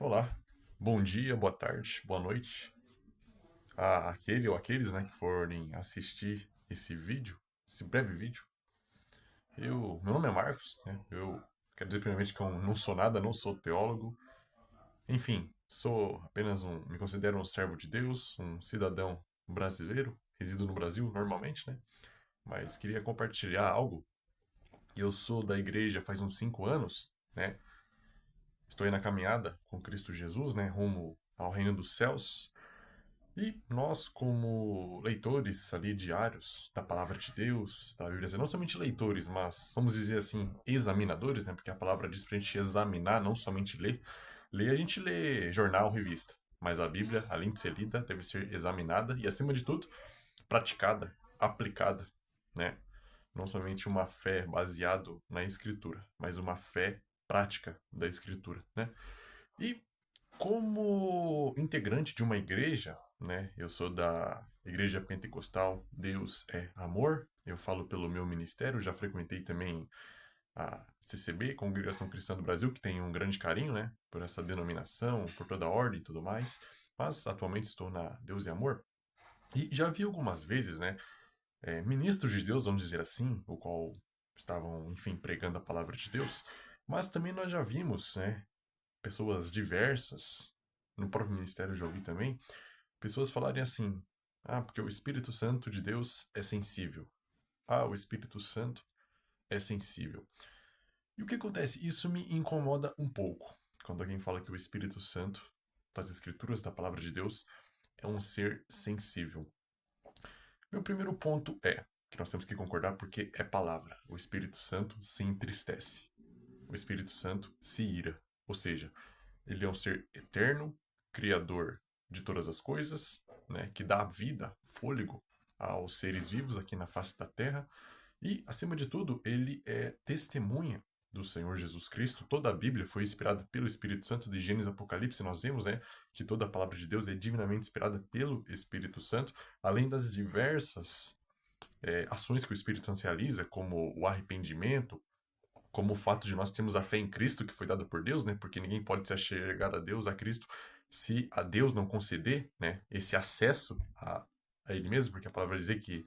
Olá, bom dia, boa tarde, boa noite a aquele ou aqueles, né, que forem assistir esse vídeo, esse breve vídeo. Meu nome é Marcos, né? Eu quero dizer primeiramente que eu não sou nada, não sou teólogo. Enfim, me considero um servo de Deus, um cidadão brasileiro, resido no Brasil normalmente, né? Mas queria compartilhar algo. Eu sou da igreja faz uns 5 anos, né? Estou aí na caminhada com Cristo Jesus, né, rumo ao reino dos céus. E nós, como leitores ali diários da palavra de Deus, da Bíblia, não somente leitores, mas vamos dizer assim, examinadores, né? Porque a palavra diz pra gente examinar, não somente ler. Ler, a gente lê jornal, revista. Mas a Bíblia, além de ser lida, deve ser examinada e, acima de tudo, praticada, aplicada, né? Não somente uma fé baseada na Escritura, mas uma fé prática da Escritura, né? E como integrante de uma igreja, né? Eu sou da Igreja Pentecostal Deus é Amor. Eu falo pelo meu ministério, já frequentei também a CCB, Congregação Cristã do Brasil, que tem um grande carinho, né, por essa denominação, por toda a ordem e tudo mais. Mas atualmente estou na Deus é Amor. E já vi algumas vezes, né, ministros de Deus, vamos dizer assim, o qual estavam, enfim, pregando a palavra de Deus. Mas também nós já vimos, né, pessoas diversas, no próprio ministério já ouvi também, pessoas falarem assim: ah, porque o Espírito Santo de Deus é sensível. Ah, o Espírito Santo é sensível. E o que acontece? Isso me incomoda um pouco. Quando alguém fala que o Espírito Santo, das Escrituras, da palavra de Deus, é um ser sensível. Meu primeiro ponto é que nós temos que concordar porque é palavra. O Espírito Santo se entristece. O Espírito Santo se ira. Ou seja, ele é um ser eterno, criador de todas as coisas, né, que dá vida, fôlego aos seres vivos aqui na face da terra. E, acima de tudo, ele é testemunha do Senhor Jesus Cristo. Toda a Bíblia foi inspirada pelo Espírito Santo, de Gênesis e Apocalipse. Nós vemos, né, que toda a palavra de Deus é divinamente inspirada pelo Espírito Santo, além das diversas ações que o Espírito Santo realiza, como o arrependimento, como o fato de nós termos a fé em Cristo que foi dada por Deus, né? Porque ninguém pode se achegar a Deus, a Cristo, se a Deus não conceder, né, esse acesso a Ele mesmo, porque a palavra vai dizer que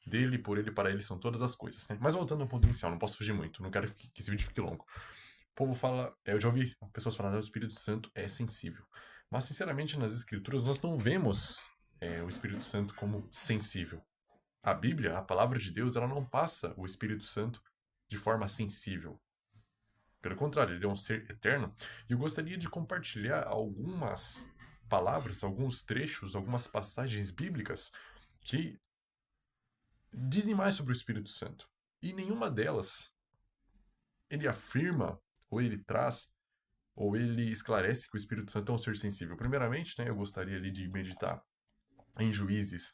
dele, por ele, para ele são todas as coisas, né? Mas voltando ao ponto inicial, não posso fugir muito, não quero que esse vídeo fique longo. O povo fala, eu já ouvi pessoas falarem que o Espírito Santo é sensível, mas sinceramente nas Escrituras nós não vemos o Espírito Santo como sensível. A Bíblia, a palavra de Deus, ela não passa o Espírito Santo de forma sensível. Pelo contrário, ele é um ser eterno. E eu gostaria de compartilhar algumas palavras, alguns trechos, algumas passagens bíblicas que dizem mais sobre o Espírito Santo. E nenhuma delas ele afirma, ou ele traz, ou ele esclarece que o Espírito Santo é um ser sensível. Primeiramente, né, eu gostaria ali de meditar em Juízes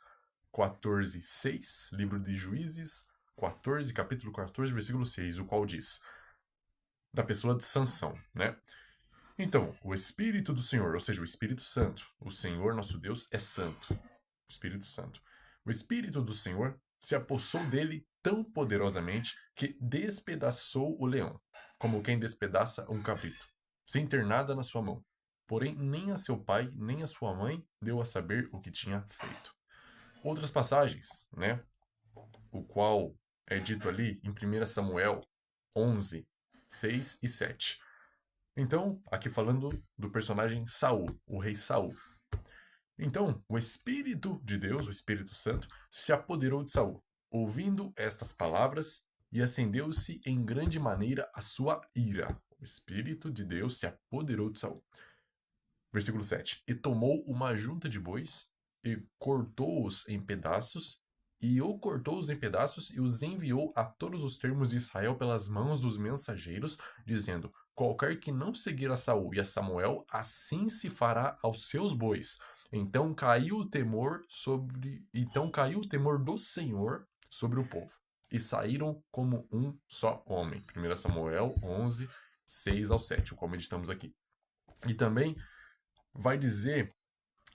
14, 6, livro de Juízes 14, capítulo 14, versículo 6, o qual diz, da pessoa de Sansão, né? Então, o Espírito do Senhor, ou seja, o Espírito Santo, o Senhor nosso Deus é santo, o Espírito Santo. O Espírito do Senhor se apossou dele tão poderosamente que despedaçou o leão, como quem despedaça um cabrito, sem ter nada na sua mão. Porém, nem a seu pai, nem a sua mãe deu a saber o que tinha feito. Outras passagens, né? O qual é dito ali em 1 Samuel 11, 6 e 7. Então, aqui falando do personagem Saul, o rei Saul. Então, o Espírito de Deus, o Espírito Santo, se apoderou de Saul, ouvindo estas palavras, e acendeu-se em grande maneira a sua ira. O Espírito de Deus se apoderou de Saul. Versículo 7. E tomou uma junta de bois, e cortou-os em pedaços, e o cortou-os em pedaços, e os enviou a todos os termos de Israel pelas mãos dos mensageiros, dizendo: qualquer que não seguir a Saul e a Samuel, assim se fará aos seus bois. Então caiu o temor do Senhor sobre o povo, e saíram como um só homem. 1 Samuel 11, 6 ao 7, o qual meditamos aqui. E também vai dizer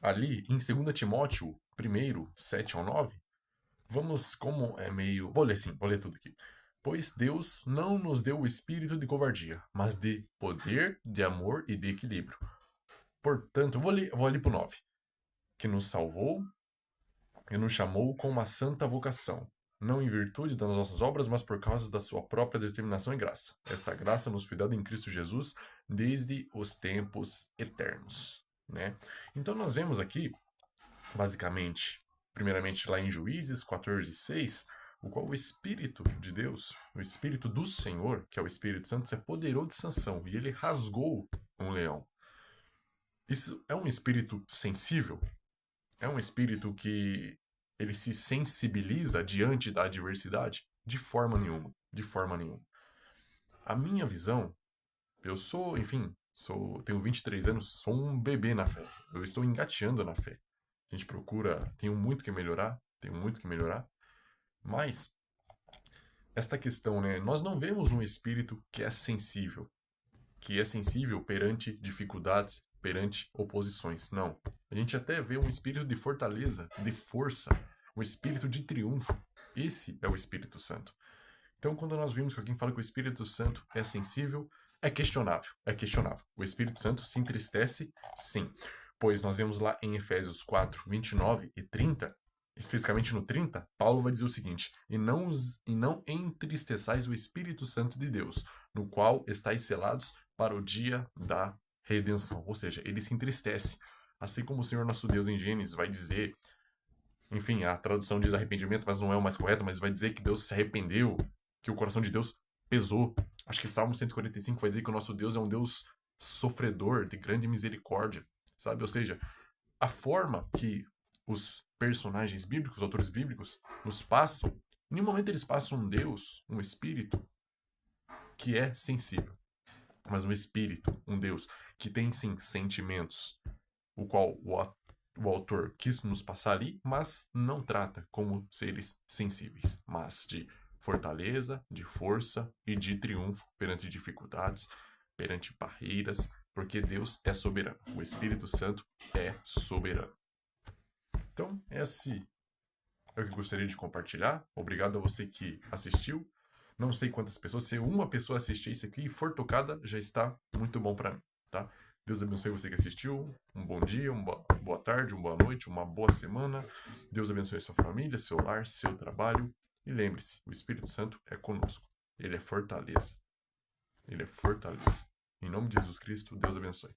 ali em 2 Timóteo 1, 7 ao 9, vamos, como é meio. Vou ler sim, vou ler tudo aqui. Pois Deus não nos deu o espírito de covardia, mas de poder, de amor e de equilíbrio. Portanto, eu vou ali pro 9. Que nos salvou e nos chamou com uma santa vocação, não em virtude das nossas obras, mas por causa da sua própria determinação e graça. Esta graça nos foi dada em Cristo Jesus desde os tempos eternos, né? Então nós vemos aqui, basicamente, primeiramente lá em Juízes 14:6, o qual o Espírito de Deus, o Espírito do Senhor, que é o Espírito Santo, se apoderou de Sansão e ele rasgou um leão. Isso é um espírito sensível? É um espírito que ele se sensibiliza diante da adversidade? De forma nenhuma. De forma nenhuma. A minha visão, eu sou, enfim, tenho 23 anos, sou um bebê na fé. Eu estou engateando na fé. A gente procura, tenho muito que melhorar, mas esta questão, né, nós não vemos um espírito que é sensível perante dificuldades, perante oposições. Não. A gente até vê um espírito de fortaleza, de força, um espírito de triunfo. Esse é o Espírito Santo. Então, quando nós vimos que alguém fala que o Espírito Santo é sensível, é questionável. É questionável. O Espírito Santo se entristece? Sim. Pois nós vemos lá em Efésios 4:29 e 30, especificamente no 30, Paulo vai dizer o seguinte: e não entristeçais o Espírito Santo de Deus, no qual estáis selados para o dia da redenção. Ou seja, ele se entristece. Assim como o Senhor nosso Deus em Gênesis vai dizer, enfim, a tradução diz arrependimento, mas não é o mais correto, mas vai dizer que Deus se arrependeu, que o coração de Deus pesou. Acho que Salmo 145 vai dizer que o nosso Deus é um Deus sofredor, de grande misericórdia, sabe? Ou seja, a forma que os personagens bíblicos, os autores bíblicos, nos passam, em nenhum momento eles passam um Deus, um espírito, que é sensível, mas um espírito, um Deus, que tem sim sentimentos, o qual o autor quis nos passar ali, mas não trata como seres sensíveis, mas de fortaleza, de força e de triunfo perante dificuldades, perante barreiras, porque Deus é soberano. O Espírito Santo é soberano. Então, esse é o que eu gostaria de compartilhar. Obrigado a você que assistiu. Não sei quantas pessoas, se uma pessoa assistir isso aqui e for tocada, já está muito bom para mim, tá? Deus abençoe você que assistiu. Um bom dia, uma boa tarde, uma boa noite, uma boa semana. Deus abençoe sua família, seu lar, seu trabalho. E lembre-se, o Espírito Santo é conosco. Ele é fortaleza. Ele é fortaleza. Em nome de Jesus Cristo, Deus abençoe.